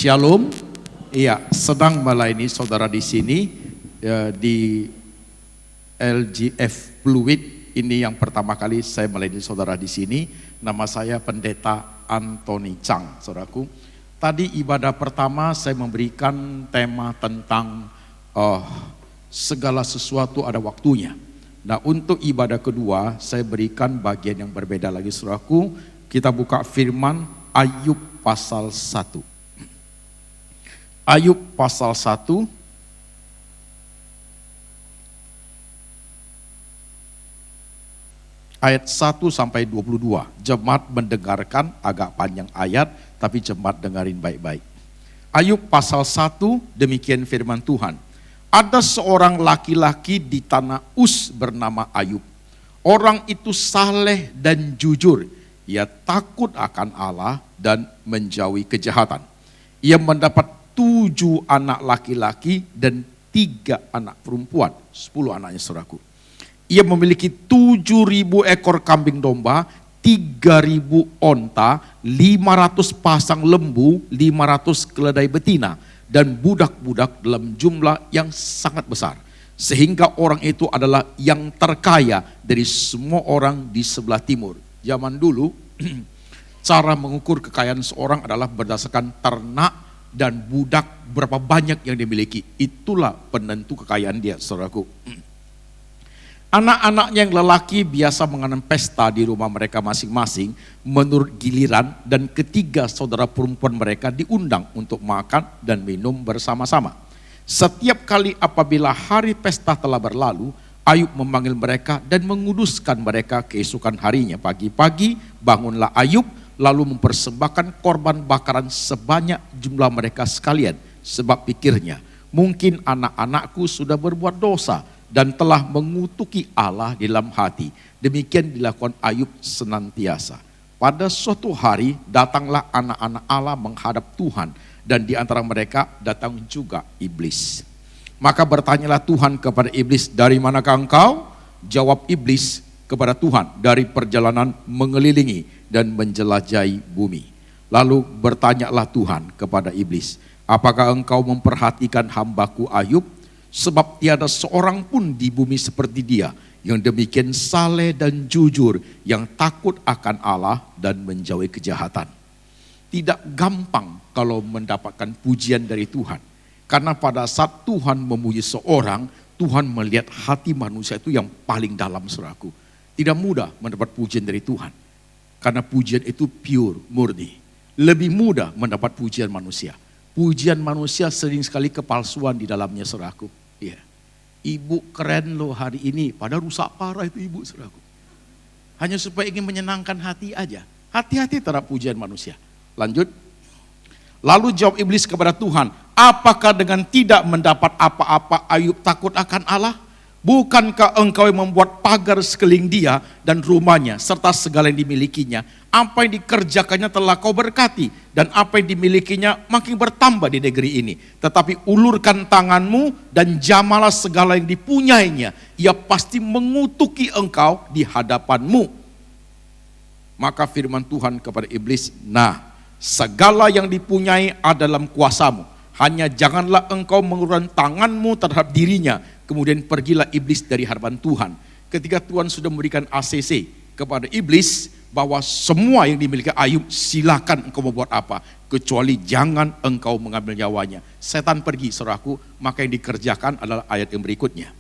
Shalom. Iya, sedang melayani saudara di sini di LGF Fluid. Ini yang pertama kali saya melayani saudara di sini. Nama saya Pendeta Anthony Chang, saudaraku. Tadi ibadah pertama saya memberikan tema tentang segala sesuatu ada waktunya. Nah, untuk ibadah kedua saya berikan bagian yang berbeda lagi, saudaraku. Kita buka firman Ayub pasal 1. Ayub pasal 1 ayat 1 sampai 22. Jemaat mendengarkan, agak panjang ayat, tapi jemaat dengarin baik-baik. Ayub pasal 1, demikian firman Tuhan. Ada seorang laki-laki di tanah Uz bernama Ayub. Orang itu saleh dan jujur. Ia takut akan Allah dan menjauhi kejahatan. Ia mendapat 7 anak laki-laki dan 3 anak perempuan. 10 anaknya, saudaraku. Ia memiliki 7.000 ekor kambing domba, 3.000 onta, 500 pasang lembu, 500 keledai betina, dan budak-budak dalam jumlah yang sangat besar. Sehingga orang itu adalah yang terkaya dari semua orang di sebelah timur. Zaman dulu, cara mengukur kekayaan seorang adalah berdasarkan ternak dan budak berapa banyak yang dimiliki. Itulah penentu kekayaan dia, saudaraku. Anak-anaknya yang lelaki biasa mengadakan pesta di rumah mereka masing-masing menurut giliran, dan ketiga saudara perempuan mereka diundang untuk makan dan minum bersama-sama. Setiap kali apabila hari pesta telah berlalu, Ayub memanggil mereka dan menguduskan mereka keesokan harinya. Pagi-pagi bangunlah Ayub, lalu mempersembahkan korban bakaran sebanyak jumlah mereka sekalian. Sebab pikirnya, mungkin anak-anakku sudah berbuat dosa dan telah mengutuki Allah di dalam hati. Demikian dilakukan Ayub senantiasa. Pada suatu hari datanglah anak-anak Allah menghadap Tuhan, dan di antara mereka datang juga iblis. Maka bertanyalah Tuhan kepada iblis, dari manakah engkau? Jawab iblis kepada Tuhan, dari perjalanan mengelilingi dan menjelajahi bumi. Lalu bertanyalah Tuhan kepada iblis, apakah engkau memperhatikan hambaku Ayub? Sebab tiada seorang pun di bumi seperti dia, yang demikian saleh dan jujur, yang takut akan Allah dan menjauhi kejahatan. Tidak gampang kalau mendapatkan pujian dari Tuhan. Karena pada saat Tuhan memuji seorang, Tuhan melihat hati manusia itu yang paling dalam, saudaraku. Tidak mudah mendapat pujian dari Tuhan. Karena pujian itu pure, murni. Lebih mudah mendapat pujian manusia. Pujian manusia sering sekali kepalsuan di dalamnya, saudaraku. Ya. Ibu keren loh hari ini, padahal rusak parah itu ibu, saudaraku. Hanya supaya ingin menyenangkan hati aja. Hati-hati terhadap pujian manusia. Lanjut. Lalu jawab iblis kepada Tuhan, apakah dengan tidak mendapat apa-apa Ayub takut akan Allah? Bukankah engkau yang membuat pagar sekeliling dia dan rumahnya serta segala yang dimilikinya? Apa yang dikerjakannya telah kau berkati, dan apa yang dimilikinya makin bertambah di negeri ini. Tetapi ulurkan tanganmu dan jamalah segala yang dipunyainya. Ia pasti mengutuki engkau di hadapanmu. Maka firman Tuhan kepada iblis, nah, segala yang dipunyai ada dalam kuasamu. Hanya janganlah engkau mengulurkan tanganmu terhadap dirinya. Kemudian pergilah iblis dari hadapan Tuhan. Ketika Tuhan sudah memberikan ACC kepada iblis, bahwa semua yang dimiliki Ayub silakan engkau mau buat apa, kecuali jangan engkau mengambil nyawanya. Setan pergi, saudaraku. Maka yang dikerjakan adalah ayat yang berikutnya.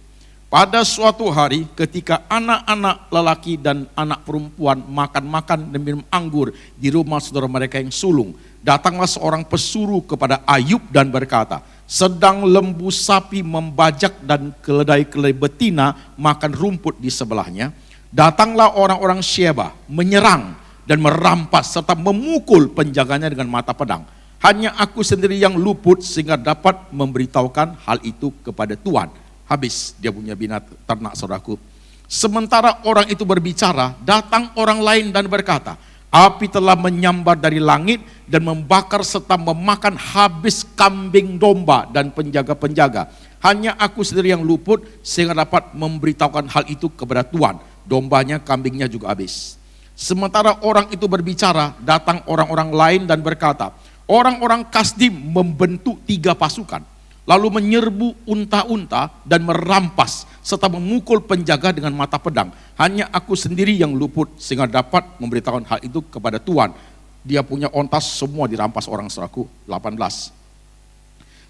Pada suatu hari ketika anak-anak lelaki dan anak perempuan makan-makan dan minum anggur di rumah saudara mereka yang sulung, datanglah seorang pesuruh kepada Ayub dan berkata, sedang lembu sapi membajak dan keledai-keledai betina makan rumput di sebelahnya. Datanglah orang-orang Syeba menyerang dan merampas serta memukul penjaganya dengan mata pedang. Hanya aku sendiri yang luput sehingga dapat memberitahukan hal itu kepada Tuhan. Habis dia punya binatang ternak, saudaraku. Sementara orang itu berbicara, datang orang lain dan berkata, api telah menyambar dari langit dan membakar serta memakan habis kambing domba dan penjaga-penjaga. Hanya aku sendiri yang luput sehingga dapat memberitahukan hal itu kepada Tuhan. Dombanya, kambingnya juga habis. Sementara orang itu berbicara, datang orang-orang lain dan berkata, Orang-orang Kasdim membentuk 3 pasukan, lalu menyerbu unta-unta dan merampas, serta memukul penjaga dengan mata pedang. Hanya aku sendiri yang luput, sehingga dapat memberitahukan hal itu kepada Tuhan. Dia punya onta semua dirampas orang saudaraku. 18.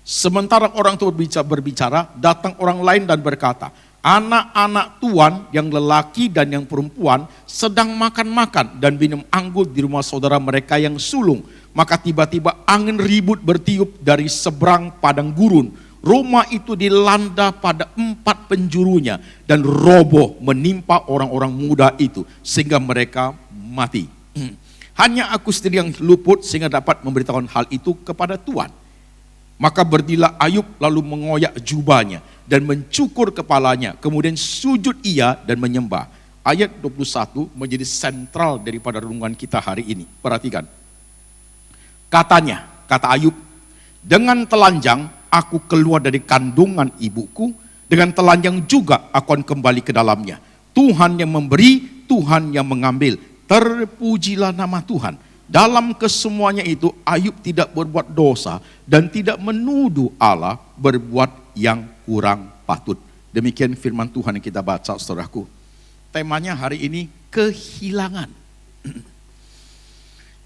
Sementara orang itu berbicara, datang orang lain dan berkata, anak-anak Tuhan yang lelaki dan yang perempuan sedang makan-makan dan minum anggur di rumah saudara mereka yang sulung. Maka tiba-tiba angin ribut bertiup dari seberang padang gurun. Rumah itu dilanda pada 4 penjurunya dan roboh menimpa orang-orang muda itu sehingga mereka mati. Hanya aku sendiri yang luput sehingga dapat memberitahukan hal itu kepada Tuhan. Maka berdirilah Ayub lalu mengoyak jubahnya dan mencukur kepalanya. Kemudian sujud ia dan menyembah. Ayat 21 menjadi sentral daripada renungan kita hari ini. Perhatikan. Katanya, kata Ayub, dengan telanjang aku keluar dari kandungan ibuku, dengan telanjang juga aku akan kembali ke dalamnya. Tuhan yang memberi, Tuhan yang mengambil. Terpujilah nama Tuhan. Dalam kesemuanya itu Ayub tidak berbuat dosa dan tidak menuduh Allah berbuat yang kurang patut. Demikian firman Tuhan yang kita baca, saudaraku. Temanya hari ini kehilangan.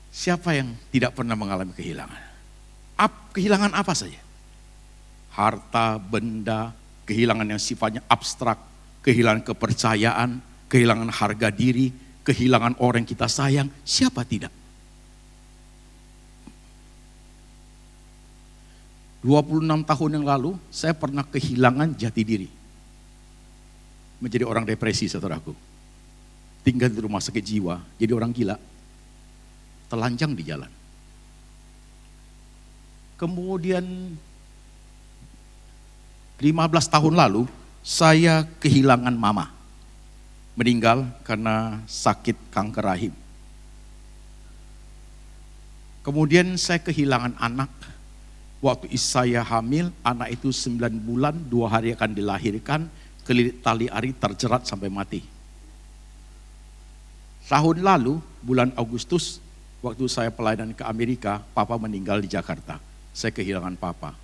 Siapa yang tidak pernah mengalami kehilangan? Kehilangan apa saja? Harta, benda, kehilangan yang sifatnya abstrak, kehilangan kepercayaan, kehilangan harga diri, kehilangan orang yang kita sayang. Siapa tidak? 26 tahun yang lalu, saya pernah kehilangan jati diri. Menjadi orang depresi, saudaraku. Tinggal di rumah sakit jiwa, jadi orang gila. Telanjang di jalan. Kemudian 15 tahun lalu, saya kehilangan mama. Meninggal karena sakit kanker rahim. Kemudian saya kehilangan anak. Waktu saya hamil, anak itu 9 bulan, 2 hari akan dilahirkan, kelilit tali ari terjerat sampai mati. Tahun lalu, bulan Agustus, waktu saya pelayanan ke Amerika, papa meninggal di Jakarta. Saya kehilangan papa.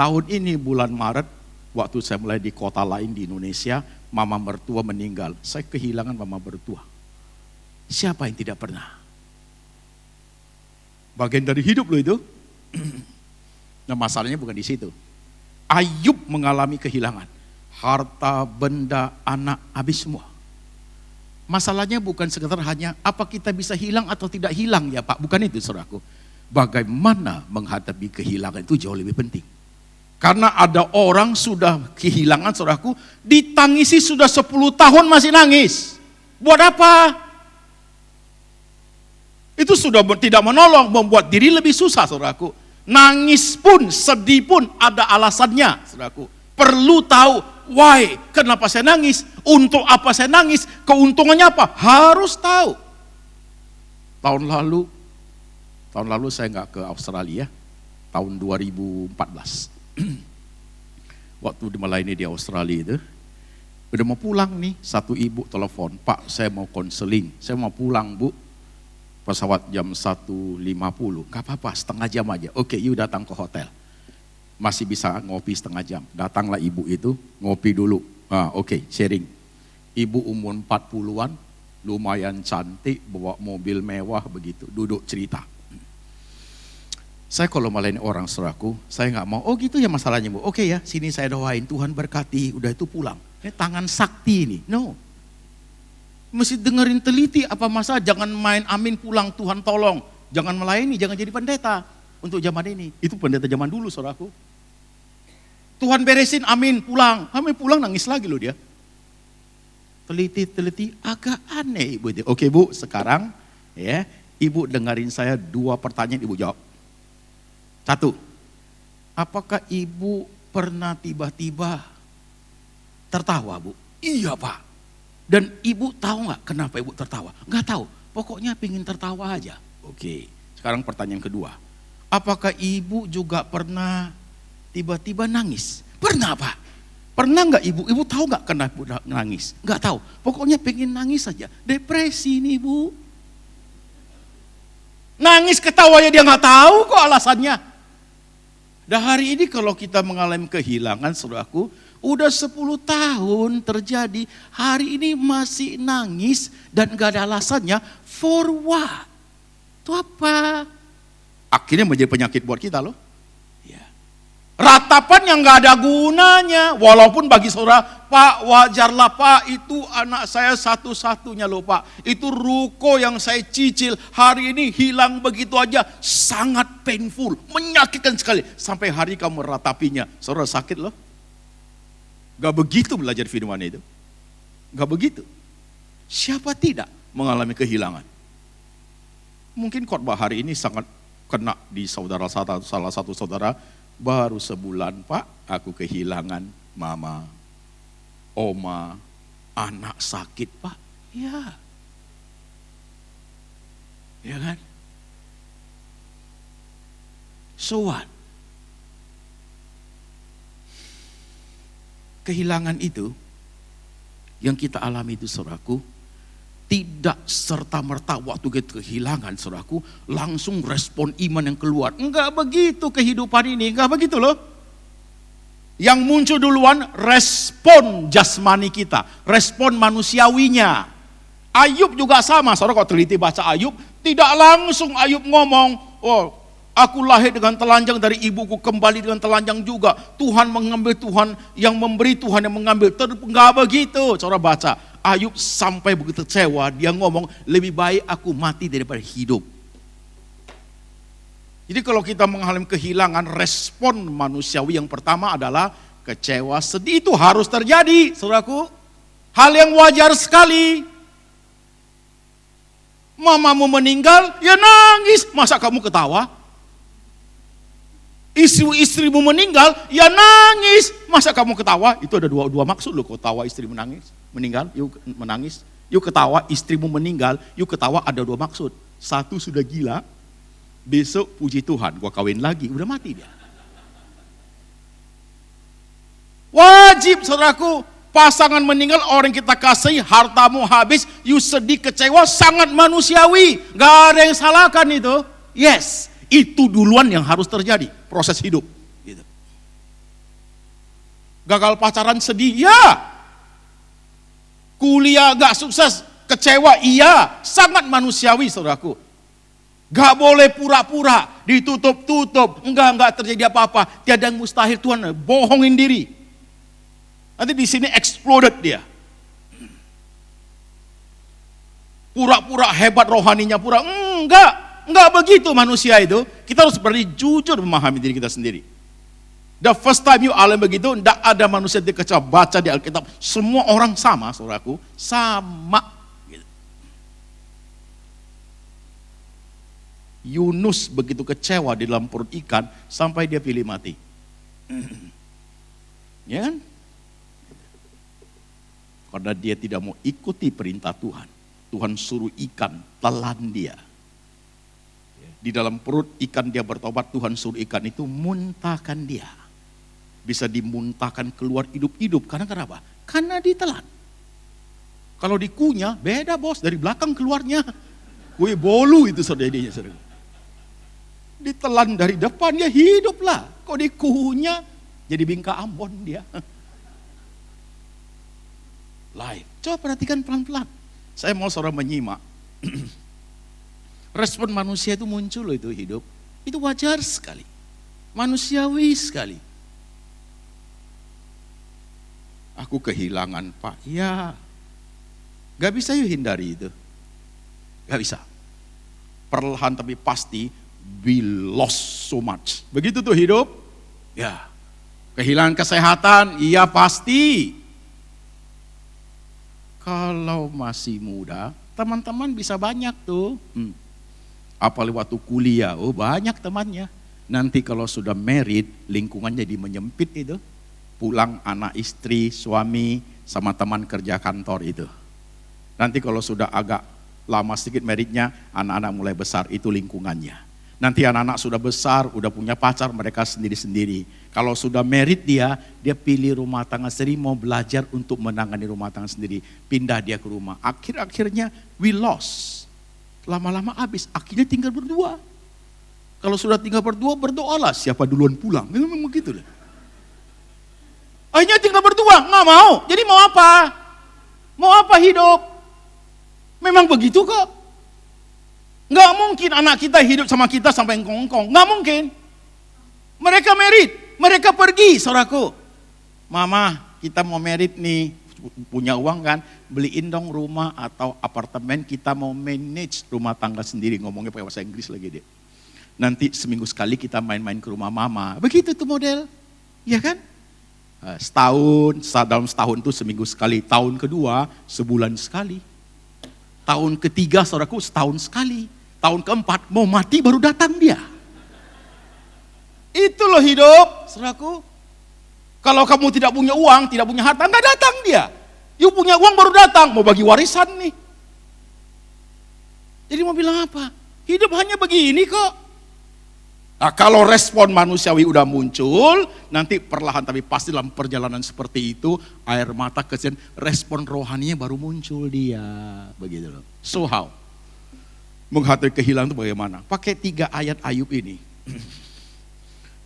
Tahun ini bulan Maret, waktu saya mulai di kota lain di Indonesia, mama mertua meninggal. Saya kehilangan mama mertua. Siapa yang tidak pernah? Bagian dari hidup loh itu. Nah, masalahnya bukan di situ. Ayub mengalami kehilangan. Harta, benda, anak, habis semua. Masalahnya bukan sekedar hanya apa kita bisa hilang atau tidak hilang ya Pak. Bukan itu saudaraku. Bagaimana menghadapi kehilangan itu jauh lebih penting. Karena ada orang sudah kehilangan saudaraku, ditangisi sudah 10 tahun masih nangis. Buat apa? Itu sudah tidak menolong, membuat diri lebih susah saudaraku. Nangis pun, sedih pun ada alasannya saudaraku. Perlu tahu, why, kenapa saya nangis, untuk apa saya nangis, keuntungannya apa, harus tahu. Tahun lalu saya nggak ke Australia, tahun 2014. Waktu melayani di Australia itu, udah mau pulang nih, satu ibu telepon, Pak saya mau konseling, saya mau pulang Bu, pesawat jam 1.50, gak apa-apa setengah jam aja, oke you datang ke hotel. Masih bisa ngopi setengah jam. Datanglah ibu itu, ngopi dulu. Oke, sharing. Ibu umur 40-an, lumayan cantik, bawa mobil mewah begitu, duduk cerita. Saya kalau melayani orang saudaraku, saya nggak mau, oh gitu ya masalahnya Bu. Oke ya, sini saya doain, Tuhan berkati, udah itu pulang. Ini tangan sakti ini, no. Mesti dengerin teliti apa masalah, jangan main amin pulang, Tuhan tolong. Jangan melayani, jangan jadi pendeta. Untuk zaman ini, itu pendeta zaman dulu saudaraku. Tuhan beresin, amin, pulang nangis lagi loh dia. Teliti, agak aneh ibu itu. Oke Bu, sekarang ya, ibu dengerin saya 2 pertanyaan, ibu jawab. 1, apakah ibu pernah tiba-tiba tertawa Bu? Iya Pak. Dan ibu tahu nggak kenapa ibu tertawa? Nggak tahu, pokoknya pengen tertawa aja. Oke, sekarang pertanyaan kedua. Apakah ibu juga pernah tiba-tiba nangis? Pernah Pak. Pernah nggak ibu? Ibu tahu nggak kenapa ibu nangis? Nggak tahu. Pokoknya pengen nangis saja. Depresi nih Bu. Nangis ketawanya dia nggak tahu kok alasannya. Dan hari ini kalau kita mengalami kehilangan, saudaraku, udah 10 tahun terjadi, hari ini masih nangis dan gak ada alasannya, for what? Itu apa? Akhirnya menjadi penyakit buat kita loh. Ya. Ratapan yang gak ada gunanya, walaupun bagi saudara, Pak wajarlah Pak, itu anak saya satu-satunya loh Pak. Itu ruko yang saya cicil, hari ini hilang begitu aja, sangat painful, menyakitkan sekali. Sampai hari kamu meratapinya, saudara sakit loh. Gak begitu belajar firman itu. Gak begitu. Siapa tidak mengalami kehilangan? Mungkin khotbah hari ini sangat kena di saudara, salah satu saudara. Baru sebulan Pak, aku kehilangan mama, oma, anak sakit Pak. Ya. Ya kan? So what? Kehilangan itu yang kita alami itu saudaraku, tidak serta-merta waktu kita kehilangan saudaraku langsung respon iman yang keluar. Enggak begitu kehidupan ini, enggak begitu loh. Yang muncul duluan respon jasmani kita, respon manusiawinya. Ayub juga sama, saudara kalau teliti baca Ayub, tidak langsung Ayub ngomong, oh aku lahir dengan telanjang, dari ibuku kembali dengan telanjang juga. Tuhan mengambil, Tuhan yang memberi, Tuhan yang mengambil. Enggak begitu. Saudara baca, Ayub sampai begitu kecewa, dia ngomong, lebih baik aku mati daripada hidup. Jadi kalau kita mengalami kehilangan, respon manusiawi yang pertama adalah kecewa, sedih. Itu harus terjadi, saudaraku. Hal yang wajar sekali. Mamamu meninggal, ya nangis. Masa kamu ketawa? Istrimu meninggal, ya nangis. Masa kamu ketawa? Itu ada dua maksud loh, kau tawa istri meninggal, yuk menangis. Yuk ketawa istrimu meninggal, yuk ketawa, ada dua maksud. Satu sudah gila, besok puji Tuhan, gua kawin lagi, udah mati dia. Wajib saudaraku, pasangan meninggal, orang kita kasih, hartamu habis, you sedih, kecewa, sangat manusiawi. Gak ada yang salahkan itu. Yes. Itu duluan yang harus terjadi, proses hidup. Gitu. Gagal pacaran sedih, ya. Kuliah gak sukses, kecewa, iya. Sangat manusiawi saudaraku. Gak boleh pura-pura, ditutup-tutup, enggak terjadi apa-apa. Tiada yang mustahil, Tuhan bohongin diri. Nanti di sini exploded dia. Pura-pura hebat rohaninya, Enggak begitu manusia itu. Kita harus berani jujur memahami diri kita sendiri. The first time you alam begitu, enggak ada manusia yang kecewa. Baca di Alkitab, semua orang sama, saudaraku, sama. Gitu. Yunus begitu kecewa di dalam perut ikan, sampai dia pilih mati. Ya kan? Karena dia tidak mau ikuti perintah Tuhan. Tuhan suruh ikan telan dia. Di dalam perut ikan dia bertobat, Tuhan suruh ikan itu muntahkan dia. Bisa dimuntahkan keluar hidup-hidup. Karena kenapa? Karena ditelan. Kalau dikunyah, beda bos, dari belakang keluarnya. Kue bolu itu saudara-saudarinya. Saudara. Ditelan dari depan, ya hiduplah. Kok dikunyah, jadi bingka Ambon dia. Live. Coba perhatikan pelan-pelan. Saya mau saudara menyimak. Respon manusia itu muncul loh, itu hidup. Itu wajar sekali. Manusiawi sekali. Aku kehilangan Pak. Ya. Gak bisa yuk hindari itu. Gak bisa. Perlahan tapi pasti, we lost so much. Begitu tuh hidup. Ya. Kehilangan kesehatan, iya pasti. Kalau masih muda, teman-teman bisa banyak tuh. Apalagi waktu kuliah, oh banyak temannya. Nanti kalau sudah married, lingkungan jadi menyempit itu. Pulang anak istri, suami, sama teman kerja kantor itu. Nanti kalau sudah agak lama sedikit marriednya, anak-anak mulai besar, itu lingkungannya. Nanti anak-anak sudah besar, udah punya pacar, mereka sendiri-sendiri. Kalau sudah married dia pilih rumah tangga sendiri, mau belajar untuk menangani rumah tangga sendiri. Pindah dia ke rumah. Akhir-akhirnya we lost. lama-lama habis, akhirnya tinggal berdua. Kalau sudah tinggal berdua, berdoalah siapa duluan pulang. Memang begitu lah. Akhirnya tinggal berdua, nggak mau. Jadi mau apa? Mau apa hidup? Memang begitu kok. Nggak mungkin anak kita hidup sama kita sampai engkong-engkong. Nggak mungkin. Mereka merit, mereka pergi, saudaraku. Mama, kita mau merit nih, punya uang kan, beliin dong rumah atau apartemen, kita mau manage rumah tangga sendiri. Ngomongnya pakai bahasa Inggris lagi dia. Nanti seminggu sekali kita main-main ke rumah mama. Begitu tuh model, ya kan? Dalam setahun tuh seminggu sekali. Tahun kedua, sebulan sekali. Tahun ketiga, saudaraku, setahun sekali. Tahun keempat, mau mati baru datang dia. Itu loh hidup, saudaraku. Kalau kamu tidak punya uang, tidak punya harta, nggak datang dia. You punya uang baru datang, mau bagi warisan nih. Jadi mau bilang apa? Hidup hanya begini kok. Nah, kalau respon manusiawi udah muncul, nanti perlahan tapi pasti dalam perjalanan seperti itu, air mata kesian, respon rohaninya baru muncul dia. Begitu loh. So how? Menghadapi kehilangan itu bagaimana? Pakai 3 ayat Ayub ini.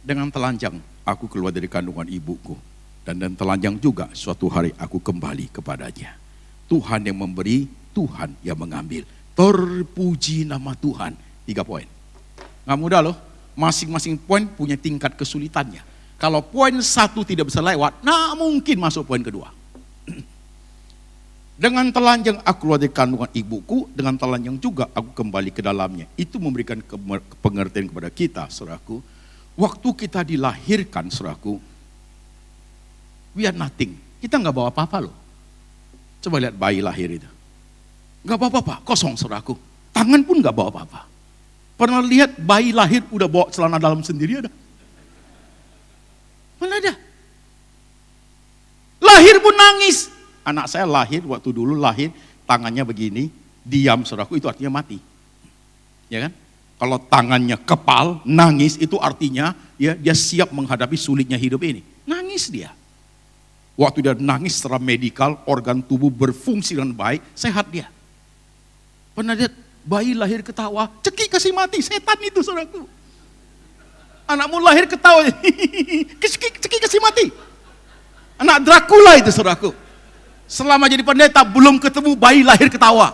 Dengan telanjang aku keluar dari kandungan ibuku. Dan telanjang juga suatu hari aku kembali kepadanya. Tuhan yang memberi, Tuhan yang mengambil. Terpuji nama Tuhan. 3 poin. Nggak mudah loh. Masing-masing poin punya tingkat kesulitannya. Kalau poin 1 tidak bisa lewat, nah mungkin masuk poin kedua. Dengan telanjang aku keluar dari kandungan ibuku, dengan telanjang juga aku kembali ke dalamnya. Itu memberikan pengertian kepada kita, saudaraku. Waktu kita dilahirkan, saudaraku, we are nothing. Kita nggak bawa apa-apa loh. Coba lihat bayi lahir itu. Nggak bawa apa-apa, kosong, saudaraku. Tangan pun nggak bawa apa-apa. Pernah lihat bayi lahir udah bawa celana dalam sendiri ada? Mana ada? Lahir pun nangis. Anak saya lahir, waktu dulu lahir, tangannya begini, diam saudaraku, itu artinya mati. Ya kan? Kalau tangannya kepal, nangis, itu artinya ya dia siap menghadapi sulitnya hidup ini. Nangis dia. Waktu dia nangis secara medikal, organ tubuh berfungsi dengan baik, sehat dia. Pernah lihat bayi lahir ketawa, cekik kasih mati, setan itu saudaraku. Anakmu lahir ketawa, cekik kasih mati. Anak Dracula itu saudaraku. Selama jadi pendeta belum ketemu bayi lahir ketawa.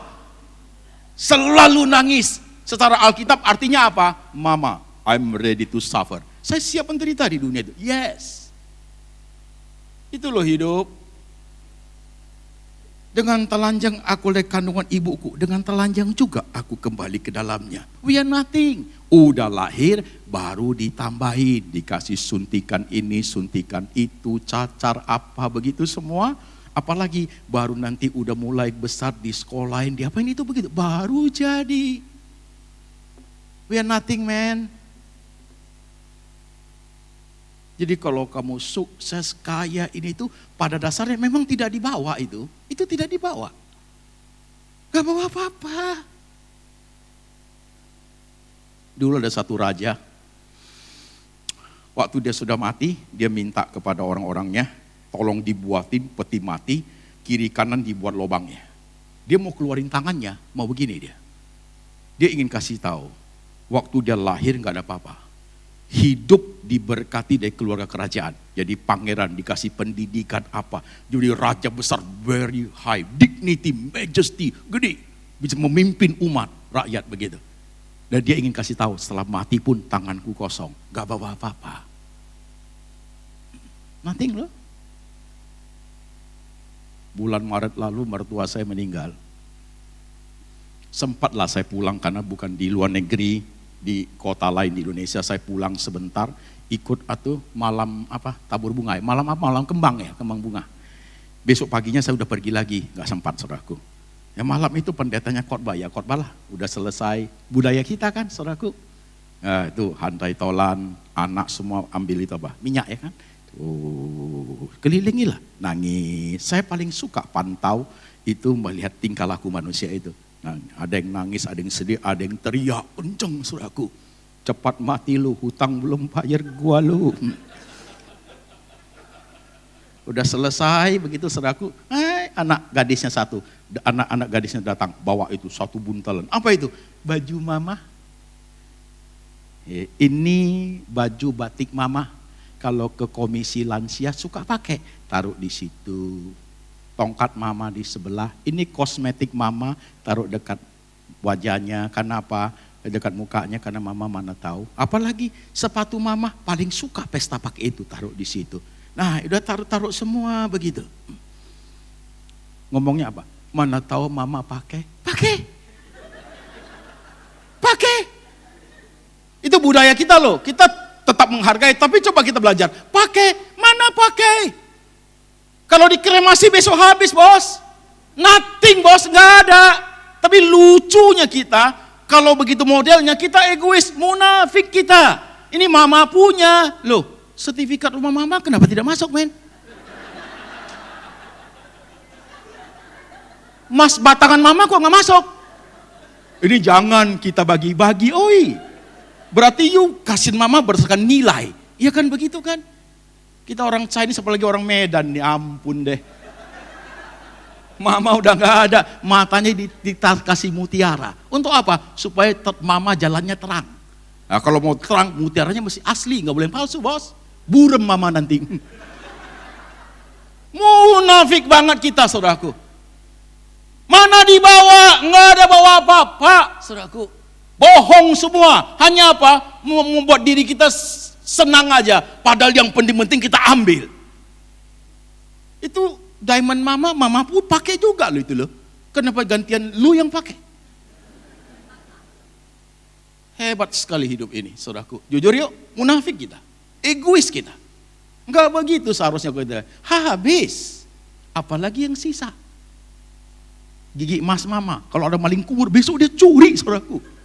Selalu nangis. Secara Alkitab artinya apa? Mama, I'm ready to suffer. Saya siap menderita di dunia itu. Yes. Itu loh hidup. Dengan telanjang aku dari kandungan ibuku, dengan telanjang juga aku kembali ke dalamnya. We are nothing. Udah lahir, baru ditambahin, dikasih suntikan ini, suntikan itu, cacar apa begitu semua. Apalagi baru nanti udah mulai besar di sekolahin, diapain itu begitu, baru jadi. We are nothing, man. Jadi kalau kamu sukses, kaya ini tuh pada dasarnya memang tidak dibawa itu. Itu tidak dibawa. Gak bawa apa-apa. Dulu ada satu raja. Waktu dia sudah mati, dia minta kepada orang-orangnya, tolong dibuatin peti mati, kiri kanan dibuat lubangnya. Dia mau keluarin tangannya, mau begini dia. Dia ingin kasih tahu, waktu dia lahir gak ada apa-apa. Hidup diberkati dari keluarga kerajaan. Jadi pangeran dikasih pendidikan apa. Jadi raja besar, very high, dignity, majesty, gede. Bisa memimpin umat, rakyat begitu. Dan dia ingin kasih tahu, setelah mati pun tanganku kosong. Gak bawa apa-apa. Nothing loh. Bulan Maret lalu mertua saya meninggal. Sempatlah saya pulang karena bukan di luar negeri. Di kota lain di Indonesia, saya pulang sebentar, ikut malam tabur bunga, malam kembang ya, kembang bunga. Besok paginya saya udah pergi lagi, nggak sempat saudaraku. Ya malam itu pendetanya khotbah, ya khotbah lah, udah selesai. Budaya kita kan saudaraku. Nah, itu hantai tolan, anak semua ambil itu minyak ya kan. Kelilingilah, nangis. Saya paling suka pantau itu melihat tingkah laku manusia itu. Nah, ada yang nangis, ada yang sedih, ada yang teriak kenceng saudaraku. Cepat mati lu, hutang belum bayar gua lu. Udah selesai begitu saudaraku. anak gadisnya satu. Anak-anak gadisnya datang, bawa itu satu buntalan. Apa itu? Baju mama. Ini baju batik mama. Kalau ke komisi lansia suka pakai. Taruh di situ. Tongkat mama di sebelah. Ini kosmetik mama, taruh dekat wajahnya. Kenapa? Dekat mukanya, karena mama mana tahu. Apalagi sepatu mama paling suka pesta pakai itu, taruh di situ. Nah, udah taruh semua begitu. Ngomongnya apa? Mana tahu mama pakai? Pakai. Itu budaya kita loh. Kita tetap menghargai, tapi coba kita belajar. Pakai, mana pakai? Kalau dikremasi besok habis, bos. Nothing, bos, nggak ada. Tapi lucunya kita, kalau begitu modelnya kita egois, munafik kita. Ini mama punya. Loh, sertifikat rumah mama kenapa tidak masuk, men? Mas batangan mama kok nggak masuk? Ini jangan kita bagi-bagi, oi. Berarti you kasih mama berdasarkan nilai. Iya kan begitu kan? Kita orang Chinese apalagi orang Medan, nih ampun deh. Mama udah gak ada, matanya dikasih mutiara. Untuk apa? Supaya mama jalannya terang. Nah, kalau mau terang, mutiaranya mesti asli, gak boleh palsu, bos. Burem mama nanti. Munafik banget kita, saudaraku. Mana dibawa? Gak ada bawa apa-apa, saudaraku. Bohong semua. Hanya apa? Membuat diri kita senang aja. Padahal yang penting-penting kita ambil. Itu diamond mama pun pakai juga loh itu loh. Kenapa gantian lu yang pakai? Hebat sekali hidup ini, saudaraku. Jujur yuk, munafik kita. Egois kita. Enggak begitu seharusnya kita. Habis. Apalagi yang sisa. Gigi emas mama. Kalau ada maling kubur, besok dia curi, saudaraku.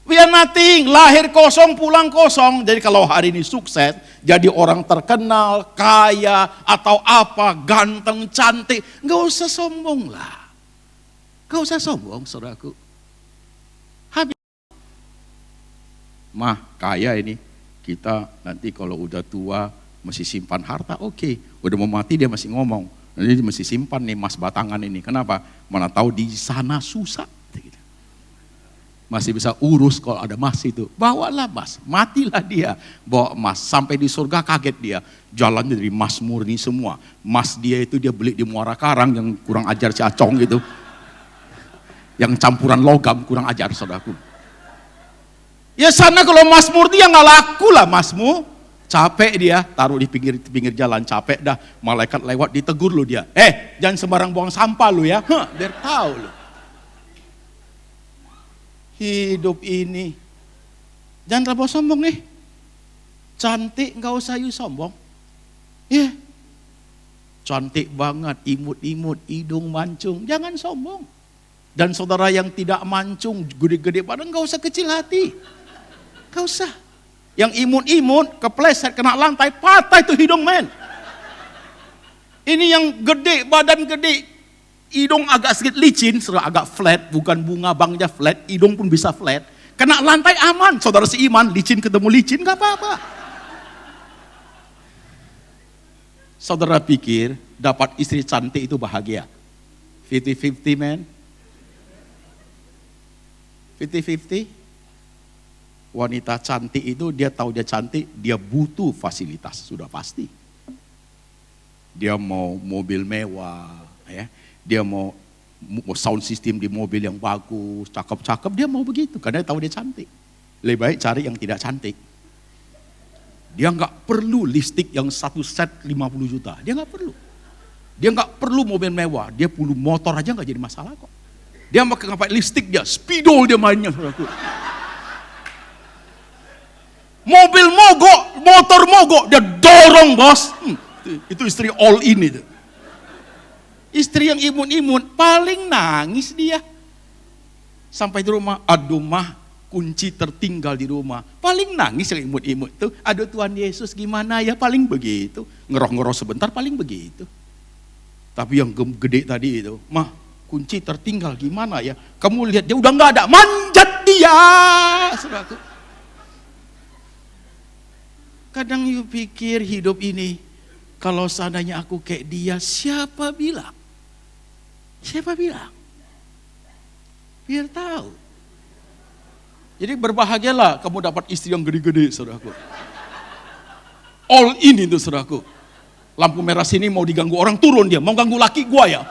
We are nothing, lahir kosong, pulang kosong. Jadi kalau hari ini sukses, jadi orang terkenal, kaya, atau apa, ganteng, cantik, gak usah sombong lah. Gak usah sombong, saudaraku. Habis. Mah, kaya ini, kita nanti kalau udah tua, masih simpan harta, oke. Udah mau mati dia masih ngomong, nanti masih simpan nih mas batangan ini. Kenapa? Mana tahu di sana susah. Masih bisa urus kalau ada emas itu. Bawalah emas, matilah dia. Bawa emas, sampai di surga kaget dia. Jalannya dari emas murni semua. Emas dia itu dia beli di Muara Karang yang kurang ajar si Acong gitu. Yang campuran logam kurang ajar saudaraku. Ya sana kalau emas murni ya nggak laku lah emasmu. Capek dia, taruh di pinggir jalan, capek dah. Malaikat lewat ditegur lu dia. Jangan sembarang buang sampah lu ya. Biar tahu lu. Hidup ini jangan terlalu sombong nih. Cantik nggak usah you sombong. Cantik banget, imut-imut, hidung mancung, jangan sombong. Dan saudara yang tidak mancung, gede-gede badan nggak usah kecil hati. Nggak usah. Yang imut-imut, kepleset kena lantai, patah itu hidung, men. Ini yang gede, badan gede, hidung agak sedikit licin, agak flat, bukan bunga bangnya flat, hidung pun bisa flat. Kena lantai aman, saudara seiman, licin ketemu licin, gak apa-apa. Saudara pikir dapat istri cantik itu bahagia? 50-50 man? 50-50? Wanita cantik itu dia tahu dia cantik, dia butuh fasilitas, sudah pasti. Dia mau mobil mewah, ya. Dia mau sound system di mobil yang bagus, cakep-cakep, dia mau begitu, karena dia tahu dia cantik. Lebih baik cari yang tidak cantik. Dia nggak perlu lipstick yang satu set 50 juta, dia nggak perlu. Dia nggak perlu mobil mewah, dia perlu motor aja nggak jadi masalah kok. Dia pakai lipstick dia, spidol dia mainnya. Mobil mogok, motor mogok, dia dorong bos. Itu istri all in itu. Istri yang imut-imut paling nangis dia. Sampai di rumah, aduh mah kunci tertinggal di rumah. Paling nangis yang imut-imut tuh. Aduh Tuhan Yesus gimana ya, paling begitu. Ngeroh-ngeroh sebentar paling begitu. Tapi yang gede tadi itu, mah kunci tertinggal gimana ya. Kamu lihat dia udah gak ada, manjat dia. Saudaraku. Kadang you pikir hidup ini Kalau seandainya aku kayak dia, siapa bilang? Siapa bilang? Biar tahu. Jadi berbahagialah kamu dapat istri yang gede-gede, saudaraku. All in itu, saudaraku. Lampu merah sini mau diganggu orang, turun dia. Mau ganggu laki gua ya.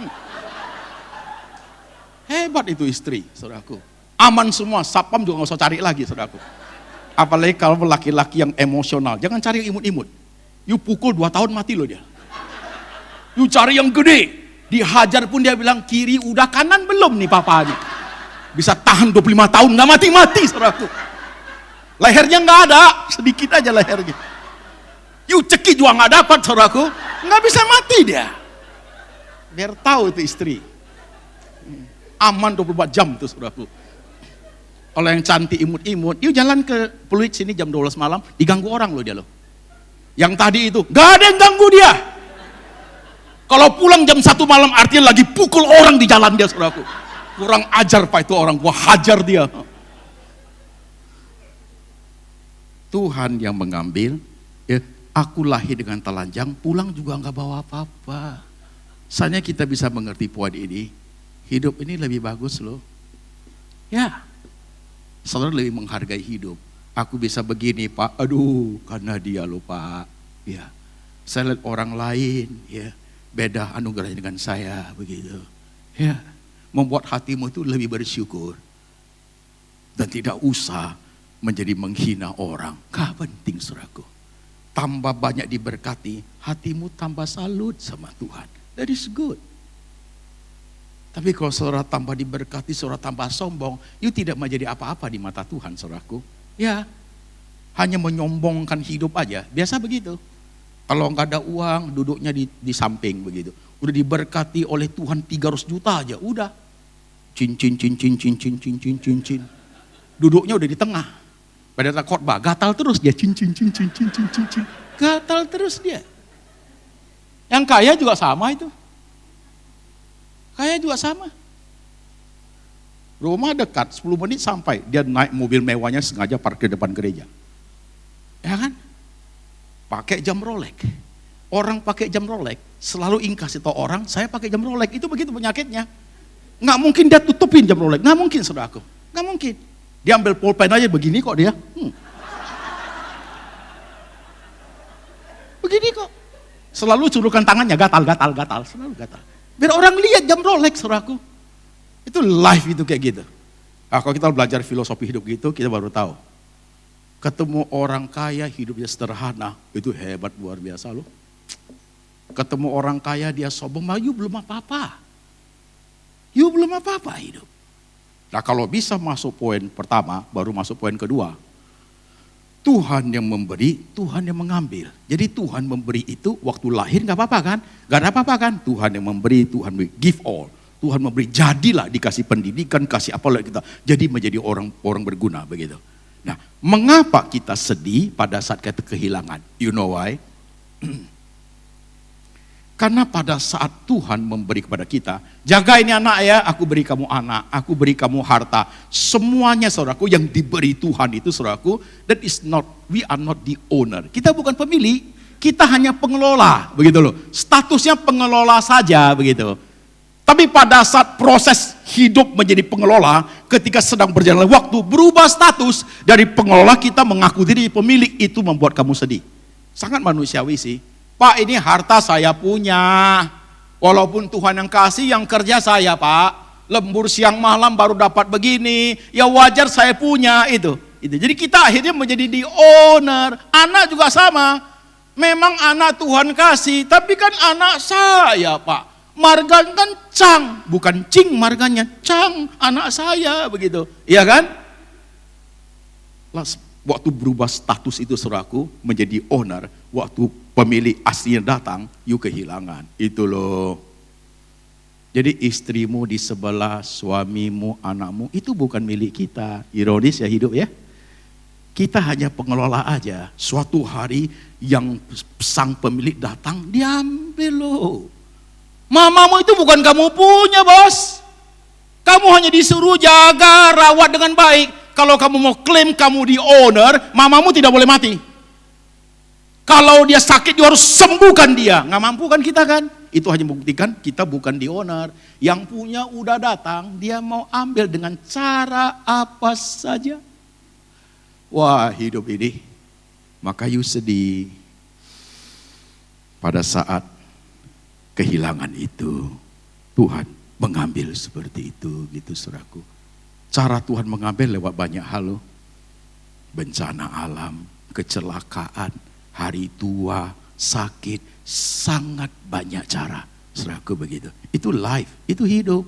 Hebat itu istri, saudaraku. Aman semua, satpam juga nggak usah cari lagi, saudaraku. Apalagi kalau laki-laki yang emosional. Jangan cari yang imut-imut. You pukul 2 tahun mati loh dia. You cari yang gede. Dihajar pun dia bilang, kiri udah, kanan belum nih papa nih. Bisa tahan 25 tahun, nggak mati-mati, saudaraku. Lehernya nggak ada, sedikit aja lehernya. You cekik juga nggak dapat, saudaraku. Nggak bisa mati dia. Biar tahu itu istri. Aman 24 jam tuh, saudaraku. Kalau yang cantik imut-imut, you jalan ke Pluit sini jam 12 malam, diganggu orang loh dia loh. Yang tadi itu, nggak ada yang ganggu dia. Kalau pulang jam 1 malam artinya lagi pukul orang di jalan dia, saudaraku. Kurang ajar Pak itu orang, gua hajar dia. Tuhan yang mengambil, ya, aku lahir dengan telanjang, pulang juga nggak bawa apa-apa. Soalnya kita bisa mengerti poin ini, hidup ini lebih bagus loh. Ya, saudara lebih menghargai hidup. Aku bisa begini Pak, aduh karena dia loh Pak. Ya, saya lihat orang lain, ya beda anugerahnya dengan saya begitu. Ya, membuat hatimu itu lebih bersyukur dan tidak usah menjadi menghina orang. Gak penting, saudaraku. Tambah banyak diberkati, hatimu tambah salut sama Tuhan. That is good. Tapi kalau saudara tambah diberkati, saudara tambah sombong, you tidak menjadi apa-apa di mata Tuhan, saudaraku. Ya, hanya menyombongkan hidup aja, biasa begitu. Kalau nggak ada uang, duduknya di samping begitu. Udah diberkati oleh Tuhan 300 juta aja, udah. Cincin. Duduknya udah di tengah. Pada saat khotbah, gatal terus dia, cincin. Gatal terus dia. Yang kaya juga sama itu. Kaya juga sama. Rumah dekat, 10 menit sampai. Dia naik mobil mewahnya sengaja parkir depan gereja. Ya kan? Pakai jam Rolex. Orang pakai jam Rolex, selalu kasih tahu orang, saya pakai jam Rolex. Itu begitu penyakitnya. Nggak mungkin dia tutupin jam Rolex. Nggak mungkin, saudaraku. Nggak mungkin. Dia ambil pulpen aja begini kok dia. Begini kok. Selalu curugkan tangannya, gatal. Selalu gatal. Biar orang lihat jam Rolex, saudaraku. Itu life itu kayak gitu. Nah, kalau kita belajar filosofi hidup gitu, kita baru tahu. Ketemu orang kaya hidupnya sederhana, itu hebat luar biasa loh. Ketemu orang kaya dia sombong, you belum apa-apa. You belum apa-apa hidup. Nah kalau bisa masuk poin pertama, baru masuk poin kedua. Tuhan yang memberi, Tuhan yang mengambil. Jadi Tuhan memberi itu waktu lahir gak apa-apa kan? Gak ada apa-apa kan? Tuhan yang memberi, Tuhan give all. Tuhan memberi, jadilah dikasih pendidikan, kasih apa lagi kita. Jadi menjadi orang berguna begitu. Nah, mengapa kita sedih pada saat kita kehilangan? You know why? Karena pada saat Tuhan memberi kepada kita, jaga ini anak ya, aku beri kamu anak, aku beri kamu harta. Semuanya saudaraku yang diberi Tuhan itu saudaraku, that is not, we are not the owner. Kita bukan pemilik, kita hanya pengelola, begitu loh. Statusnya pengelola saja, begitu. Tapi pada saat proses hidup menjadi pengelola, ketika sedang berjalan waktu, berubah status dari pengelola kita mengaku diri pemilik, itu membuat kamu sedih. Sangat manusiawi sih. Pak, ini harta saya punya. Walaupun Tuhan yang kasih, yang kerja saya Pak. Lembur siang malam baru dapat begini. Ya wajar saya punya itu. Jadi kita akhirnya menjadi the owner. Anak juga sama. Memang anak Tuhan kasih, tapi kan anak saya Pak. Margan kan Cang, bukan Cing marganya, Cang, anak saya begitu, iya kan? Waktu berubah status itu saudaraku menjadi owner, waktu pemilik aslinya datang, you kehilangan, itu loh. Jadi istrimu di sebelah, suamimu, anakmu, itu bukan milik kita. Ironis ya hidup ya. Kita hanya pengelola aja. Suatu hari yang sang pemilik datang, diambil loh. Mamamu itu bukan kamu punya bos. Kamu hanya disuruh jaga, rawat dengan baik. Kalau kamu mau klaim kamu di owner, mamamu tidak boleh mati. Kalau dia sakit, dia harus sembuhkan dia. Nggak mampu kan kita kan? Itu hanya membuktikan kita bukan the owner. Yang punya udah datang, dia mau ambil dengan cara apa saja. Wah, hidup ini. Maka you sedih. Pada saat kehilangan itu, Tuhan mengambil seperti itu, gitu saudaraku. Cara Tuhan mengambil lewat banyak hal loh. Bencana alam, kecelakaan, hari tua, sakit, sangat banyak cara. Saudaraku begitu. Itu life, itu hidup.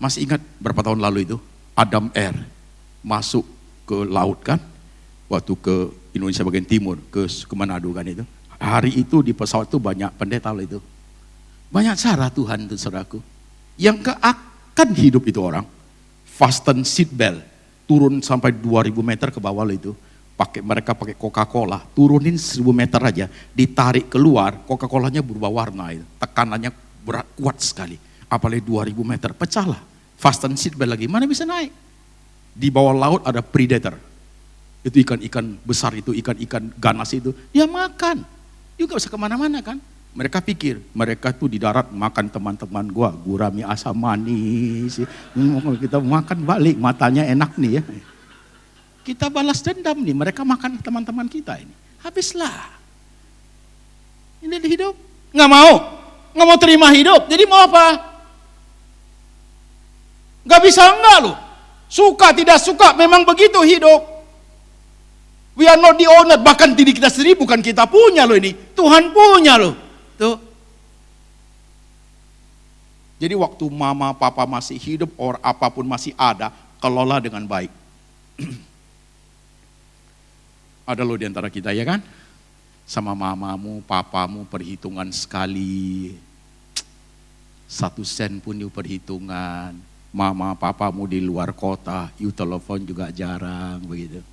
Masih ingat berapa tahun lalu itu? Adam Air masuk ke laut kan? Waktu ke Indonesia bagian timur, ke Manado kan itu. Hari itu di pesawat itu banyak pendeta loh itu. Banyak cara Tuhan itu saudaraku. Yang akan hidup itu orang. Fasten seat belt. Turun sampai 2000 meter ke bawah loh itu. Mereka pakai Coca-Cola. Turunin 1000 meter aja. Ditarik keluar, Coca-Colanya berubah warna itu. Tekanannya berat kuat sekali. Apalagi 2000 meter, pecahlah. Fasten seat belt lagi, mana bisa naik? Di bawah laut ada predator. Itu ikan-ikan besar itu, ikan-ikan ganas itu. Dia makan. Dia gak bisa kemana-mana kan. Mereka pikir, mereka tuh di darat makan teman-teman gua, gurami asam manis. Kita makan balik, matanya enak nih ya. Kita balas dendam nih, mereka makan teman-teman kita ini. Habislah. Ini hidup. Nggak mau terima hidup. Jadi mau apa? Nggak bisa enggak loh. Suka tidak suka, memang begitu hidup. We are not the owner, bahkan diri kita sendiri bukan kita punya loh ini. Tuhan punya loh. Tuh. Jadi waktu mama papa masih hidup, or apapun masih ada, kelola dengan baik. Ada loh di antara kita ya kan? Sama mamamu, papamu perhitungan sekali. 1 sen pun you perhitungan. Mama papamu di luar kota, you telepon juga jarang begitu.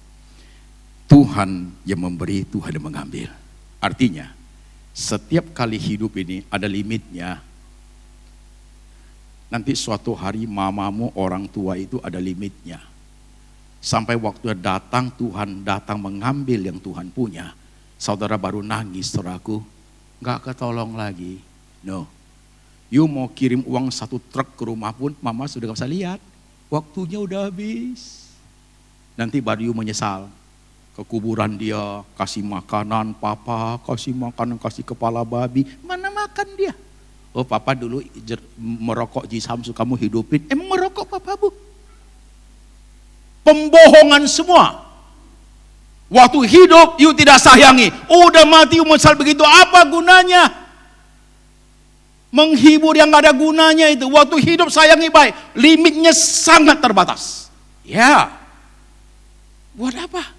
Tuhan yang memberi, Tuhan yang mengambil. Artinya, setiap kali hidup ini ada limitnya. Nanti suatu hari mamamu orang tua itu ada limitnya. Sampai waktu datang, Tuhan datang mengambil yang Tuhan punya. Saudara baru nangis, saudaraku, gak ketolong lagi. No. You mau kirim uang 1 truk ke rumah pun, mama sudah gak bisa lihat. Waktunya udah habis. Nanti baru you menyesal. Ke kuburan dia, kasih makanan papa, kasih makanan, kasih kepala babi. Mana makan dia? Oh papa dulu merokok Jisamsu, kamu hidupin. Emang merokok papa bu? Pembohongan semua. Waktu hidup, you tidak sayangi. Udah mati, you menyesal begitu, apa gunanya? Menghibur yang gak ada gunanya itu. Waktu hidup sayangi baik, limitnya sangat terbatas. Ya, buat apa?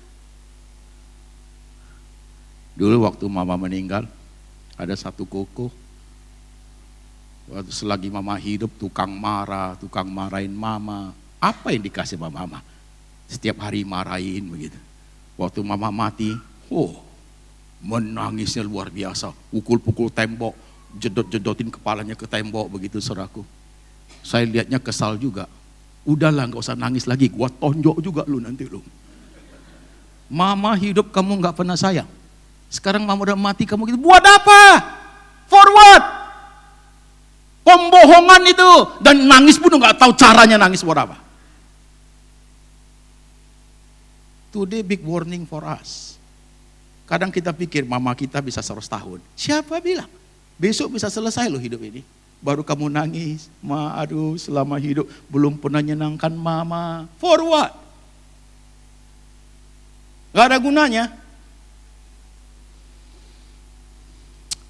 Dulu waktu mama meninggal, ada satu koko. Waktu selagi mama hidup, tukang marahin mama. Apa yang dikasih sama mama? Setiap hari marahin begitu. Waktu mama mati, menangisnya luar biasa. Pukul-pukul tembok, jedot-jedotin kepalanya ke tembok begitu saudaraku. Saya lihatnya kesal juga. Udahlah gak usah nangis lagi, gua tonjok juga lu nanti lu. Mama hidup kamu gak pernah sayang. Sekarang mama udah mati kamu gitu, buat apa? For what? Pembohongan itu. Dan nangis pun gak tahu caranya nangis buat apa. Today big warning for us. Kadang kita pikir mama kita bisa 100 tahun. Siapa bilang? Besok bisa selesai loh hidup ini. Baru kamu nangis, aduh selama hidup belum pernah nyenangkan mama. For what? Gak ada gunanya.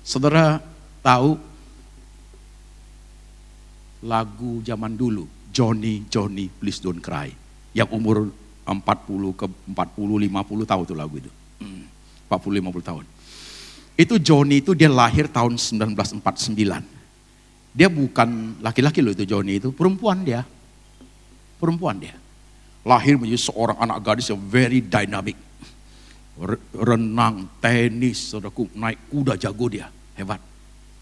Saudara tahu lagu zaman dulu, Johnny, Johnny, Please Don't Cry. Yang umur 40 ke 50 tahun itu lagu itu. 40-50 tahun. Itu Johnny itu dia lahir tahun 1949. Dia bukan laki-laki loh itu Johnny itu, perempuan dia. Perempuan dia. Lahir menjadi seorang anak gadis yang very dynamic. Renang, tenis, saudaraku, naik kuda jago dia. Hebat.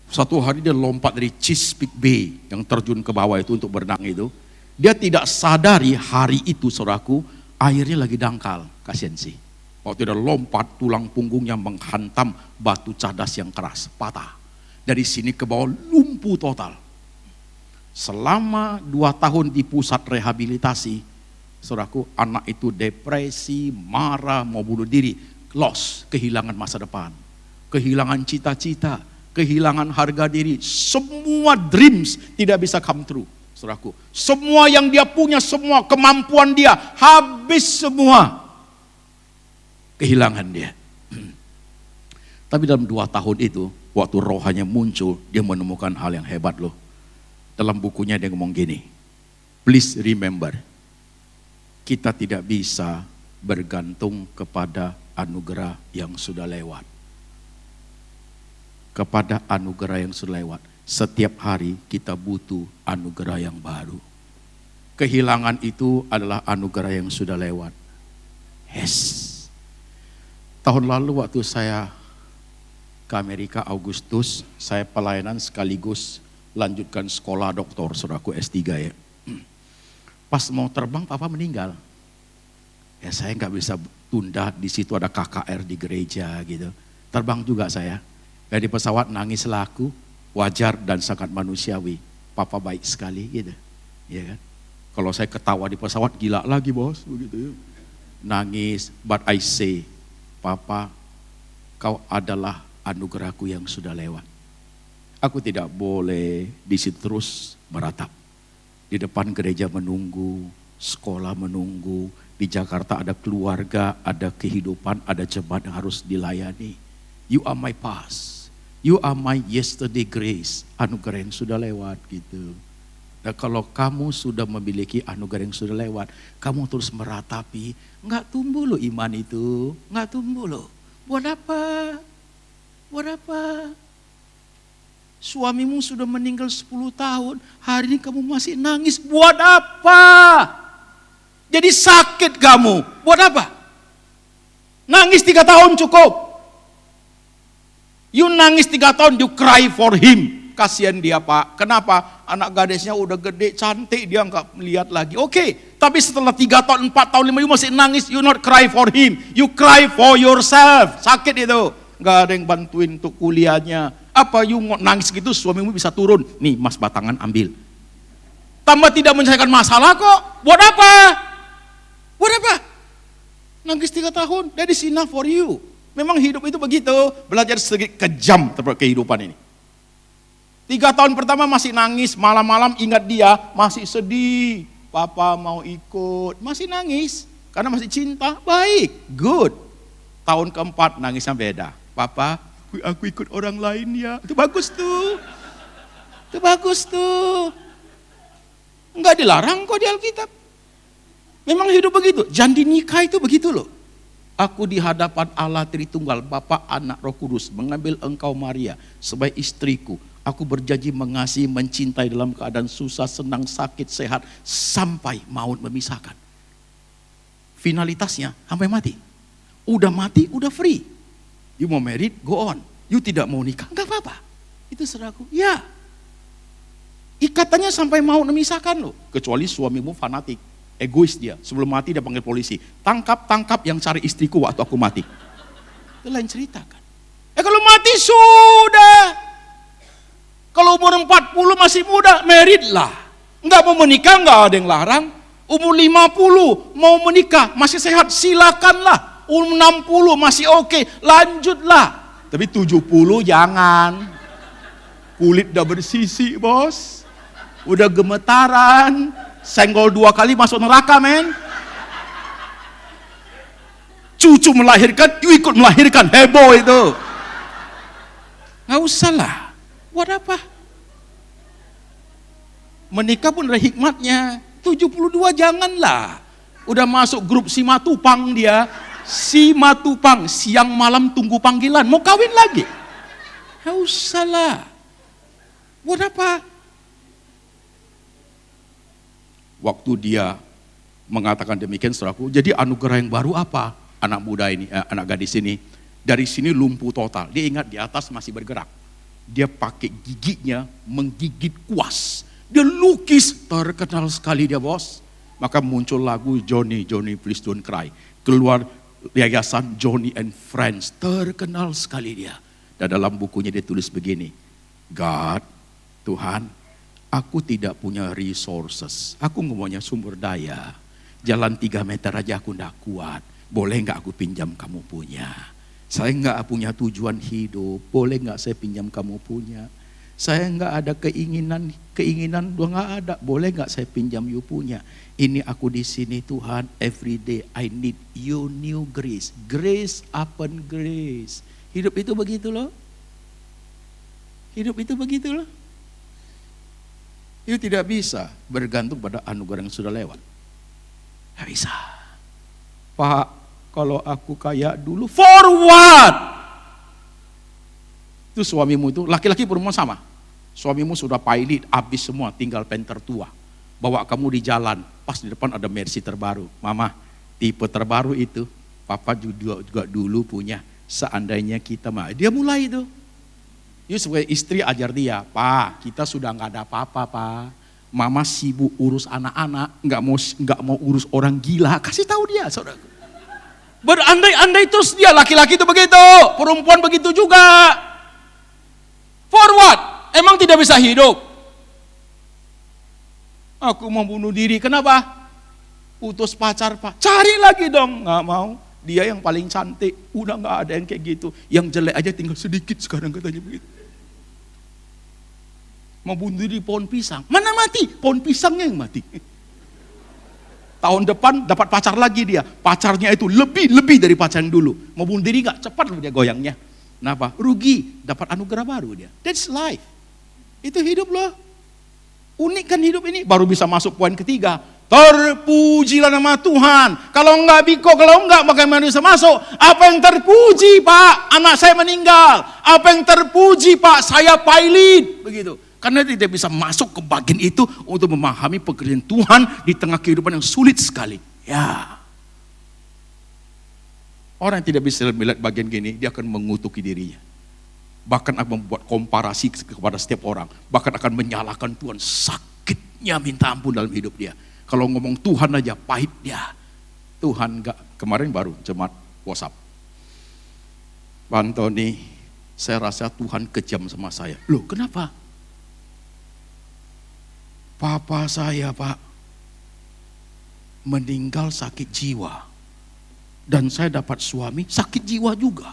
Suatu hari dia lompat dari Chesapeake Bay yang terjun ke bawah itu untuk berenang itu. Dia tidak sadari hari itu saudaraku, airnya lagi dangkal. Kasihan sih. Waktu dia lompat, tulang punggungnya menghantam batu cadas yang keras, patah. Dari sini ke bawah lumpuh total. Selama 2 tahun di pusat rehabilitasi, saudaraku, anak itu depresi, marah, mau bunuh diri, lost, kehilangan masa depan, kehilangan cita-cita, kehilangan harga diri, semua dreams tidak bisa come true, saudaraku. Semua yang dia punya, semua kemampuan dia, habis semua. Kehilangan dia. Tapi dalam 2 tahun itu, waktu rohanya muncul, dia menemukan hal yang hebat loh. Dalam bukunya dia ngomong gini, please remember, kita tidak bisa bergantung kepada anugerah yang sudah lewat. Kepada anugerah yang sudah lewat. Setiap hari kita butuh anugerah yang baru. Kehilangan itu adalah anugerah yang sudah lewat. Yes. Tahun lalu waktu saya ke Amerika Agustus, saya pelayanan sekaligus lanjutkan sekolah doktor, saudaraku S3 ya. Pas mau terbang papa meninggal. Ya saya nggak bisa tunda, di situ ada KKR di gereja gitu. Terbang juga saya. Dari pesawat nangis laku, wajar dan sangat manusiawi. Papa baik sekali gitu. Ya kan? Kalau saya ketawa di pesawat gila lagi bos, begitu ya. Nangis, but I say, Papa, kau adalah anugerahku yang sudah lewat. Aku tidak boleh di situ terus meratap. Di depan gereja menunggu, sekolah menunggu, di Jakarta ada keluarga, ada kehidupan, ada jemaat yang harus dilayani. You are my past, you are my yesterday grace, anugerah yang sudah lewat gitu. Dan kalau kamu sudah memiliki anugerah yang sudah lewat, kamu terus meratapi, nggak tumbuh loh iman itu, nggak tumbuh loh. Buat apa? Buat apa? Suamimu sudah meninggal 10 tahun, hari ini kamu masih nangis, buat apa? Jadi sakit kamu, buat apa? Nangis 3 tahun cukup. You nangis 3 tahun, you cry for him. Kasihan dia Pak, kenapa? Anak gadisnya udah gede, cantik, dia nggak melihat lagi. Oke, tapi setelah 3 tahun, 4 tahun, 5 you masih nangis, you not cry for him. You cry for yourself, sakit itu. Nggak ada yang bantuin untuk kuliahnya. Apa you nangis gitu, suamimu bisa turun. Nih mas batangan ambil. Tambah tidak menyelesaikan masalah kok. Buat apa? Buat apa? Nangis 3 tahun, that is enough for you. Memang hidup itu begitu, belajar sedikit kejam terhadap kehidupan ini. 3 tahun pertama masih nangis, malam-malam ingat dia, masih sedih. Papa mau ikut, masih nangis. Karena masih cinta, baik, good. Tahun keempat nangisnya beda. Papa, aku ikut orang lain ya. Itu bagus tuh. Itu bagus tuh. Enggak dilarang kok di Alkitab. Memang hidup begitu. Janji nikah itu begitu loh. Aku di hadapan Allah Tritunggal, Bapa, Anak, Roh Kudus, mengambil engkau Maria sebagai istriku. Aku berjanji mengasihi, mencintai dalam keadaan susah, senang, sakit, sehat, sampai maut memisahkan. Finalitasnya sampai mati. Udah mati, udah free. You mau married, go on. You tidak mau nikah, enggak apa-apa. Itu saudaraku, ya. Ikatannya sampai mau memisahkan loh. Kecuali suamimu fanatik, egois dia. Sebelum mati dia panggil polisi. Tangkap yang cari istriku waktu aku mati. Itu lain cerita kan. Kalau mati sudah. Kalau umur 40 masih muda, married lah. Enggak mau menikah, enggak ada yang larang. Umur 50 mau menikah, masih sehat, silakanlah. Umur 60 masih oke, lanjutlah. Tapi 70 jangan. Kulit udah bersisi bos. Udah gemetaran. Senggol 2 kali masuk neraka men. Cucu melahirkan, you ikut melahirkan, heboh itu. Nggak usah lah. Buat apa? Menikah pun ada hikmatnya. 72 janganlah. Udah masuk grup Simatupang dia. Simatupang, siang malam tunggu panggilan. Mau kawin lagi? Nggak usah lah. Buat apa? Waktu dia mengatakan demikian saudaraku, jadi anugerah yang baru apa? Anak muda ini, anak gadis ini. Dari sini lumpuh total. Dia ingat di atas masih bergerak. Dia pakai giginya menggigit kuas. Dia lukis, terkenal sekali dia bos. Maka muncul lagu Johnny, Johnny please don't cry. Keluar yayasan Johnny and Friends. Terkenal sekali dia. Dan dalam bukunya dia tulis begini, God, Tuhan, aku tidak punya resources. Aku nggak punya sumber daya. Jalan 3 meter aja aku nggak kuat. Boleh nggak aku pinjam kamu punya? Saya nggak punya tujuan hidup. Boleh nggak saya pinjam kamu punya? Saya nggak ada keinginan udah nggak ada. Boleh nggak saya pinjam you punya? Ini aku di sini Tuhan. Every day I need your new grace. Grace upon grace. Hidup itu begitu loh. Hidup itu begitu loh. Itu tidak bisa bergantung pada anugerah yang sudah lewat. Tidak bisa. Pak, kalau aku kayak dulu, for what? Itu suamimu itu, laki-laki perempuan sama. Suamimu sudah pilot, habis semua, tinggal pen tertua. Bawa kamu di jalan, pas di depan ada Mercy terbaru. Mama, tipe terbaru itu, Papa juga dulu punya. Seandainya kita mah, dia mulai itu. Dia sebagai istri ajar dia, Pak, kita sudah nggak ada apa-apa, Pak. Mama sibuk urus anak-anak, nggak mau urus orang gila. Kasih tahu dia, saudara. Berandai-andai terus dia, laki-laki itu begitu, perempuan begitu juga. For what? Emang tidak bisa hidup? Aku mau bunuh diri, kenapa? Putus pacar, Pak. Cari lagi dong, nggak mau. Dia yang paling cantik, udah gak ada yang kayak gitu. Yang jelek aja tinggal sedikit sekarang katanya begitu. Mau bunuh diri pohon pisang, mana mati? Pohon pisangnya yang mati. Tahun depan dapat pacar lagi dia. Pacarnya itu lebih dari pacar yang dulu. Mau bunuh diri gak? Cepat dia goyangnya. Kenapa? Rugi, dapat anugerah baru dia. That's life. Itu hidup loh. Unik kan hidup ini, baru bisa masuk poin ketiga. Terpujilah nama Tuhan. Kalau enggak biko, kalau enggak bagaimana bisa masuk? Apa yang terpuji, Pak? Anak saya meninggal. Apa yang terpuji, Pak? Saya pilot. Begitu. Karena tidak bisa masuk ke bagian itu untuk memahami pekerjaan Tuhan di tengah kehidupan yang sulit sekali. Ya. Orang yang tidak bisa melihat bagian gini, dia akan mengutuki dirinya. Bahkan akan membuat komparasi kepada setiap orang. Bahkan akan menyalahkan Tuhan. Sakitnya minta ampun dalam hidup dia. Kalau ngomong Tuhan aja pahit dia. Tuhan enggak. Kemarin baru jemaat WhatsApp. Pak Antoni, saya rasa Tuhan kejam sama saya. Loh kenapa? Papa saya Pak meninggal sakit jiwa. Dan saya dapat suami sakit jiwa juga.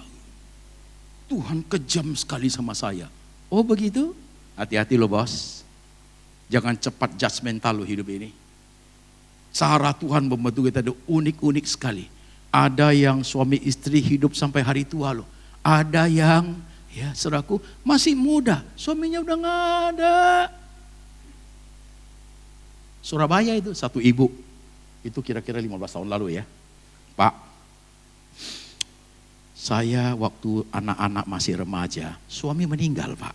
Tuhan kejam sekali sama saya. Oh begitu? Hati-hati loh bos. Jangan cepat judgmental lo hidup ini. Cara Tuhan membentuk kita itu unik-unik sekali. Ada yang suami istri hidup sampai hari tua loh. Ada yang, ya saudaraku, masih muda. Suaminya udah gak ada. Surabaya itu, satu ibu. Itu kira-kira 15 tahun lalu ya. Pak, saya waktu anak-anak masih remaja, suami meninggal Pak.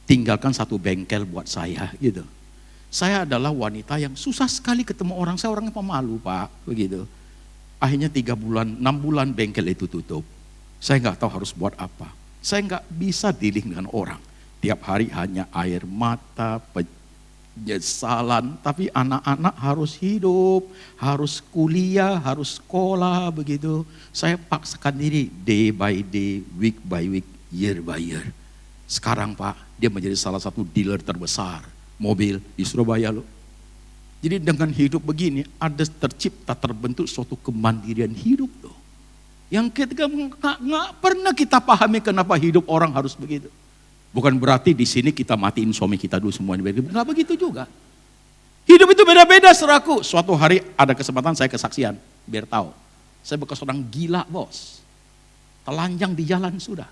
Tinggalkan satu bengkel buat saya gitu. Saya adalah wanita yang susah sekali ketemu orang. Saya orangnya pemalu Pak, begitu. Akhirnya 3 bulan, 6 bulan bengkel itu tutup. Saya nggak tahu harus buat apa. Saya nggak bisa dealing dengan orang. Tiap hari hanya air mata, penyesalan. Tapi anak-anak harus hidup, harus kuliah, harus sekolah, begitu. Saya paksakan diri day by day, week by week, year by year. Sekarang Pak, dia menjadi salah satu dealer terbesar mobil di Surabaya loh. Jadi dengan hidup begini ada tercipta, terbentuk suatu kemandirian hidup loh. Yang ketika nggak pernah kita pahami kenapa hidup orang harus begitu. Bukan berarti di sini kita matiin suami kita dulu semuanya. Nggak begitu juga. Hidup itu beda-beda saudaraku. Suatu hari ada kesempatan saya kesaksian, biar tahu. Saya bekas orang gila bos. Telanjang di jalan sudah.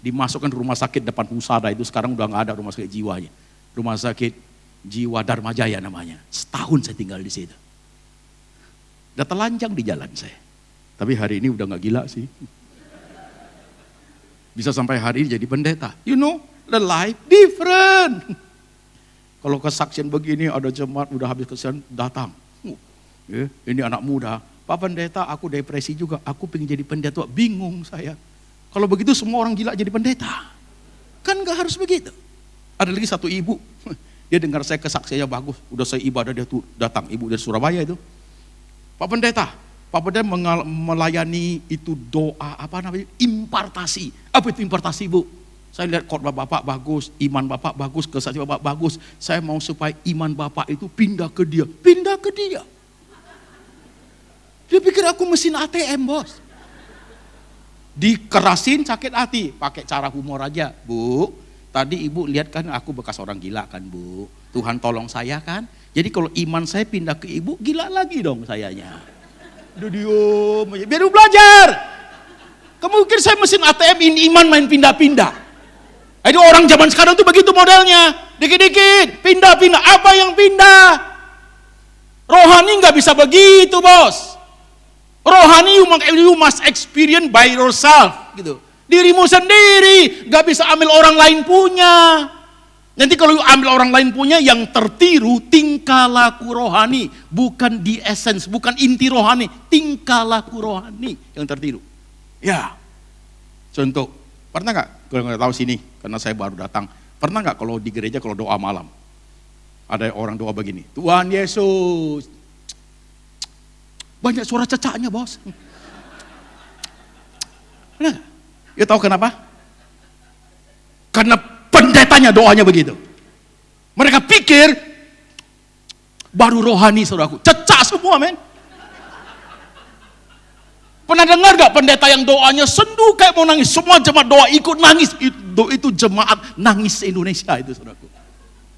Dimasukkan rumah sakit depan Husada itu sekarang udah nggak ada rumah sakit jiwanya. Rumah sakit Jiwa Dharma Jaya namanya. Setahun saya tinggal di situ. Udah telanjang di jalan saya. Tapi hari ini udah gak gila sih. Bisa sampai hari ini jadi pendeta. You know, the life different. Kalau kesaksian begini ada jemaat udah habis kesaksian datang. Ini anak muda. Pak pendeta aku depresi juga. Aku pengen jadi pendeta. Bingung saya. Kalau begitu semua orang gila jadi pendeta. Kan gak harus begitu. Ada lagi satu ibu, dia dengar saya kesaksiannya bagus, udah saya ibadah dia tuh datang, ibu dari Surabaya itu. Pak pendeta, Pak Pendeta melayani itu doa, apa namanya, impartasi. Apa itu impartasi, Bu? Saya lihat khotbah Bapak bagus, iman Bapak bagus, kesaksian Bapak bagus. Saya mau supaya iman Bapak itu pindah ke dia. Pindah ke dia. Dia pikir aku mesin ATM, bos. Dikerasin sakit hati, pakai cara humor aja. Bu, tadi ibu lihat kan aku bekas orang gila kan, Bu. Tuhan tolong saya kan. Jadi kalau iman saya pindah ke ibu, gila lagi dong sayanya. Udah diam aja, biar ibu belajar. Kamu pikir saya mesin ATM, ini iman main pindah-pindah. Itu orang zaman sekarang tuh begitu modelnya. Dikit-dikit, pindah-pindah. Apa yang pindah? Rohani nggak bisa begitu, bos. Rohani you must experience by yourself, gitu. Dirimu sendiri, nggak bisa ambil orang lain punya. Nanti kalau ambil orang lain punya, yang tertiru tingkah laku rohani, bukan di essence, bukan inti rohani, tingkah laku rohani yang tertiru. Ya, contoh, pernah nggak? Kalau nggak tahu sini, karena saya baru datang. Pernah nggak kalau di gereja kalau doa malam, ada orang doa begini, Tuhan Yesus. Banyak suara cecaknya, bos. Nah, ya tahu kenapa? Karena pendetanya doanya begitu. Mereka pikir baru rohani, saudaraku. Cecak semua, men. Pernah dengar gak pendeta yang doanya sendu kayak mau nangis? Semua jemaat doa ikut nangis. Itu jemaat nangis Indonesia itu, saudaraku.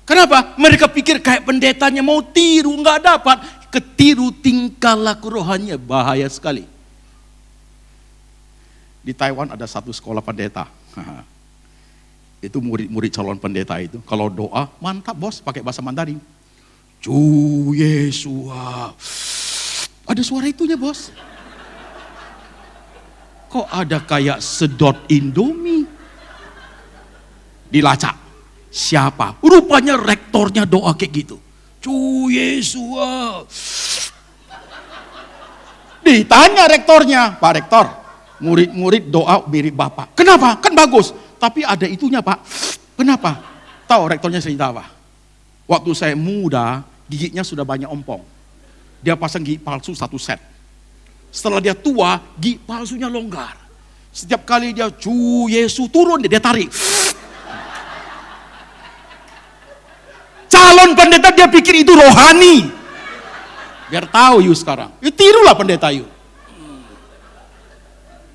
Kenapa? Mereka pikir kayak pendetanya mau tiru, nggak dapat. Ketiru tingkah laku rohaninya, bahaya sekali. Di Taiwan ada satu sekolah pendeta. Itu murid-murid calon pendeta itu. Kalau doa, mantap bos, pakai bahasa Mandarin. Cu Yesua. Ada suara itunya, bos. Kok ada kayak sedot Indomie? Dilacak. Siapa? Rupanya rektornya doa kayak gitu. Cu Yesua. Ditanya rektornya, Pak Rektor, murid-murid doa mirip Bapak. Kenapa? Kan bagus. Tapi ada itunya, Pak. Kenapa? Tahu rektornya cerita apa? Waktu saya muda, giginya sudah banyak ompong. Dia pasang gigi palsu 1 set. Setelah dia tua, gigi palsunya longgar. Setiap kali dia Cu Yesus turun, dia tarik. Calon pendeta dia pikir itu rohani. Biar tahu you sekarang. You tirulah pendeta you.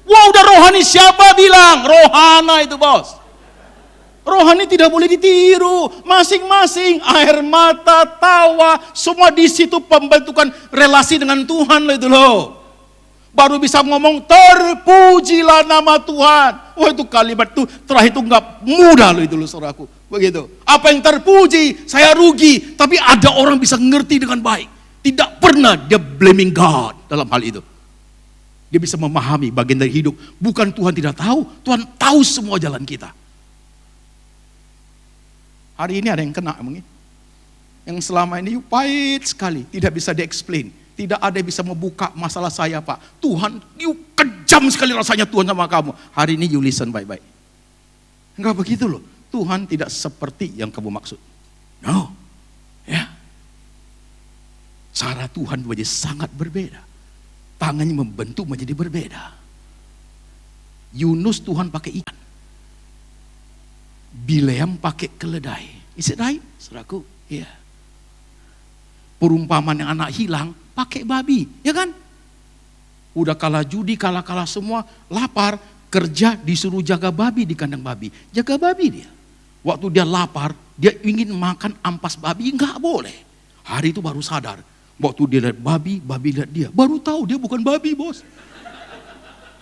Wah, udah rohani, siapa bilang? Rohana itu, bos. Rohani tidak boleh ditiru. Masing-masing air mata, tawa, semua di situ pembentukan relasi dengan Tuhan itu loh. Baru bisa ngomong terpujilah nama Tuhan. Wah, itu kalimat itu terakhir itu nggak mudah loh itu loh, saudaraku. Begitu. Apa yang terpuji, saya rugi. Tapi ada orang bisa ngerti dengan baik. Tidak pernah dia blaming God dalam hal itu. Dia bisa memahami bagian dari hidup. Bukan Tuhan tidak tahu, Tuhan tahu semua jalan kita. Hari ini ada yang kena mungkin. Yang selama ini pahit sekali, tidak bisa di-explain. Tidak ada yang bisa membuka masalah saya, Pak. Tuhan, you kejam sekali rasanya Tuhan sama kamu. Hari ini you listen baik-baik. Enggak begitu loh. Tuhan tidak seperti yang kamu maksud. No. Ya. Cara Tuhan menjadi sangat berbeda. Tangannya membentuk menjadi berbeda. Yunus Tuhan pakai ikan. Bileam pakai keledai. Is it right, saudaraku? Iya. Yeah. Perumpamaan yang anak hilang pakai babi, ya kan? Udah kalah judi, kalah semua, lapar, kerja disuruh jaga babi di kandang babi. Jaga babi dia. Waktu dia lapar, dia ingin makan ampas babi, enggak boleh. Hari itu baru sadar. Waktu dia lihat babi, babi lihat dia. Baru tahu dia bukan babi, bos.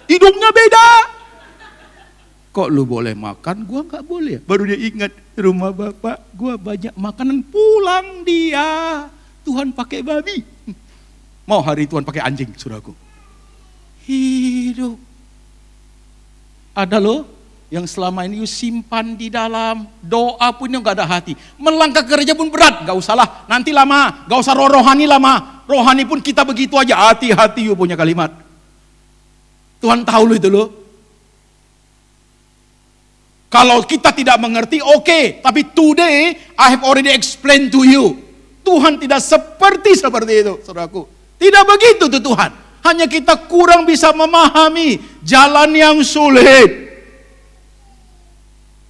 Hidungnya beda. Kok lu boleh makan, gua enggak boleh. Baru dia ingat, rumah bapak gua banyak makanan, pulang dia. Tuhan pakai babi. Mau hari Tuhan pakai anjing, saudaraku. Hidup. Ada loh yang selama ini you simpan di dalam, doa pun yang gak ada hati. Melangkah ke gereja pun berat, gak usah lah, nanti lama, gak usah rohani lama. Rohani pun kita begitu aja, hati-hati you punya kalimat. Tuhan tahu loh itu loh. Kalau kita tidak mengerti, oke. Tapi today, I have already explained to you. Tuhan tidak seperti itu, saudaraku. Tidak begitu tuh Tuhan. Hanya kita kurang bisa memahami jalan yang sulit.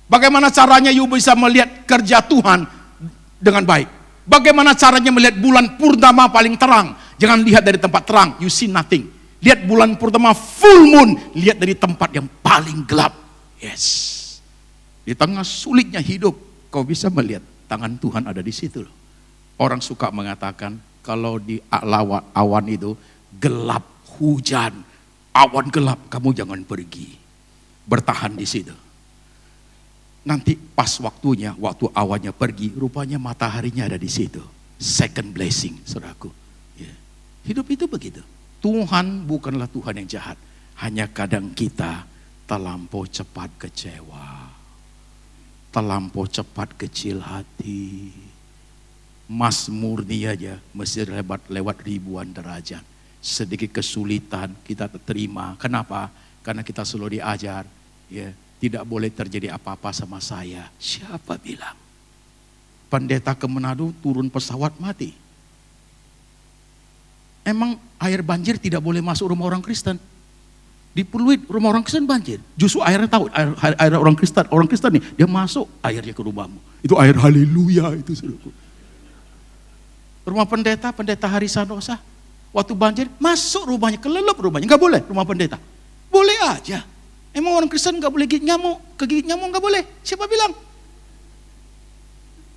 Bagaimana caranya you bisa melihat kerja Tuhan dengan baik? Bagaimana caranya melihat bulan purnama paling terang? Jangan lihat dari tempat terang, you see nothing. Lihat bulan purnama full moon, lihat dari tempat yang paling gelap. Yes. Di tengah sulitnya hidup, kau bisa melihat tangan Tuhan ada di situ. Orang suka mengatakan kalau di awan itu gelap, hujan, awan gelap, kamu jangan pergi. Bertahan di situ. Nanti pas waktunya, waktu awannya pergi, rupanya mataharinya ada di situ. Second blessing, saudaraku. Ya. Hidup itu begitu. Tuhan bukanlah Tuhan yang jahat. Hanya kadang kita terlampau cepat kecewa. Terlampau cepat kecil hati. Mas murni aja mesti lewat ribuan derajat. Sedikit kesulitan kita terima. Kenapa? Karena kita selalu diajar. Ya. Tidak boleh terjadi apa-apa sama saya. Siapa bilang? Pendeta ke Manado turun pesawat mati. Emang air banjir tidak boleh masuk rumah orang Kristen? Di Pluit rumah orang Kristen banjir. Justru airnya tahu, air orang Kristen nih, dia masuk airnya ke rumahmu. Itu air haleluya itu saudaraku. Rumah pendeta Hari Sanosa, waktu banjir masuk rumahnya, kelelep rumahnya. Enggak boleh rumah pendeta. Boleh aja. Emang orang Kristen gak boleh gigit nyamuk? Kegigit nyamuk gak boleh? Siapa bilang?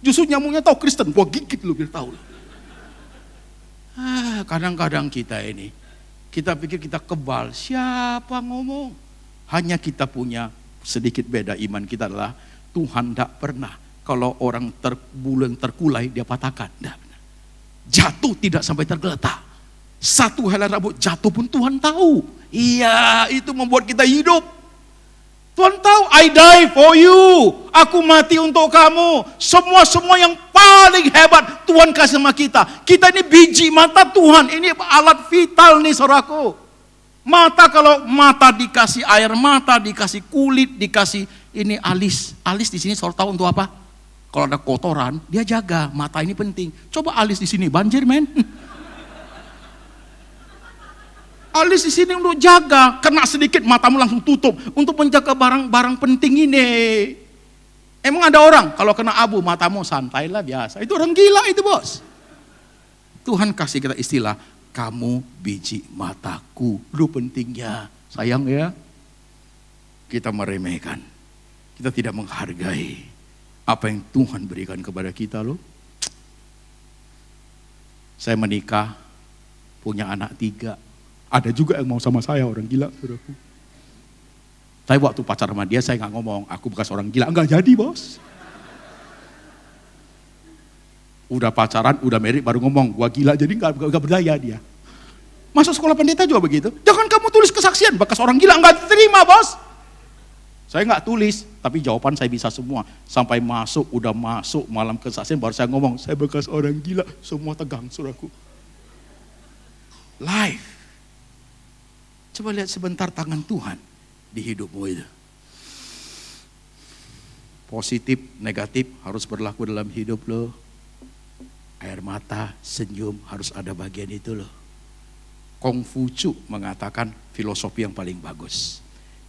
Justru nyamuknya tahu Kristen, gua gigit lu biar tahu. Kadang-kadang kita ini, kita pikir kita kebal. Siapa ngomong? Hanya kita punya sedikit beda iman kita adalah Tuhan tidak pernah kalau orang terkulai dia patahkan. Tidak. Jatuh tidak sampai tergeletak. Satu helai rambut jatuh pun Tuhan tahu. Iya, itu membuat kita hidup. Tuhan tahu, I die for you. Aku mati untuk kamu. Semua yang paling hebat Tuhan kasih sama kita. Kita ini biji mata Tuhan. Ini alat vital nih saudaraku. Mata, kalau mata dikasih air mata, dikasih kulit, dikasih ini alis. Alis di sini selalu tahu untuk apa? Kalau ada kotoran, dia jaga. Mata ini penting. Coba alis di sini banjir, men. Alis di sini untuk jaga, kena sedikit matamu langsung tutup untuk menjaga barang-barang penting ini. Emang ada orang kalau kena abu matamu santailah biasa. Itu orang gila itu bos. Tuhan kasih kita istilah, kamu biji mataku. Lu pentingnya, sayang ya. Kita meremehkan, kita tidak menghargai apa yang Tuhan berikan kepada kita loh. Saya menikah, punya anak 3. Ada juga yang mau sama saya, orang gila, saudaraku. Tapi waktu pacaran sama dia, saya nggak ngomong, aku bekas orang gila. Enggak jadi, bos. Udah pacaran, udah married, baru ngomong, gua gila, jadi nggak berdaya dia. Masuk sekolah pendeta juga begitu. Jangan kamu tulis kesaksian, bekas orang gila, nggak terima, bos. Saya nggak tulis, tapi jawaban saya bisa semua. Sampai udah masuk malam kesaksian, baru saya ngomong, saya bekas orang gila, semua tegang, saudaraku. Life. Coba lihat sebentar tangan Tuhan di hidupmu itu. Positif, negatif harus berlaku dalam hidup lo. Air mata, senyum harus ada bagian itu lo. Kongfucu mengatakan filosofi yang paling bagus.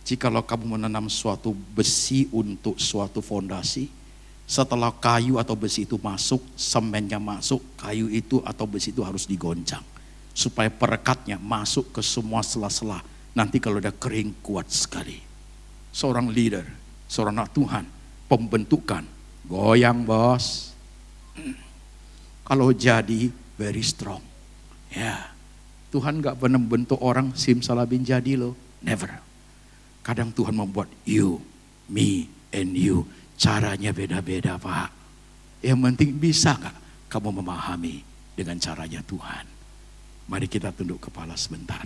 Jikalau kamu menanam suatu besi untuk suatu fondasi, setelah kayu atau besi itu masuk, semennya masuk, kayu itu atau besi itu harus digoncang. Supaya perekatnya masuk ke semua sela-sela. Nanti kalau udah kering kuat sekali. Seorang leader, seorang anak Tuhan, pembentukan, goyang bos. Kalau jadi very strong. Ya, Tuhan gak pernah membentuk orang simsalabim jadi loh. Never. Kadang Tuhan membuat you, me, and you. Caranya beda-beda Pak. Yang penting bisa gak kamu memahami dengan caranya Tuhan. Mari kita tunduk kepala sebentar.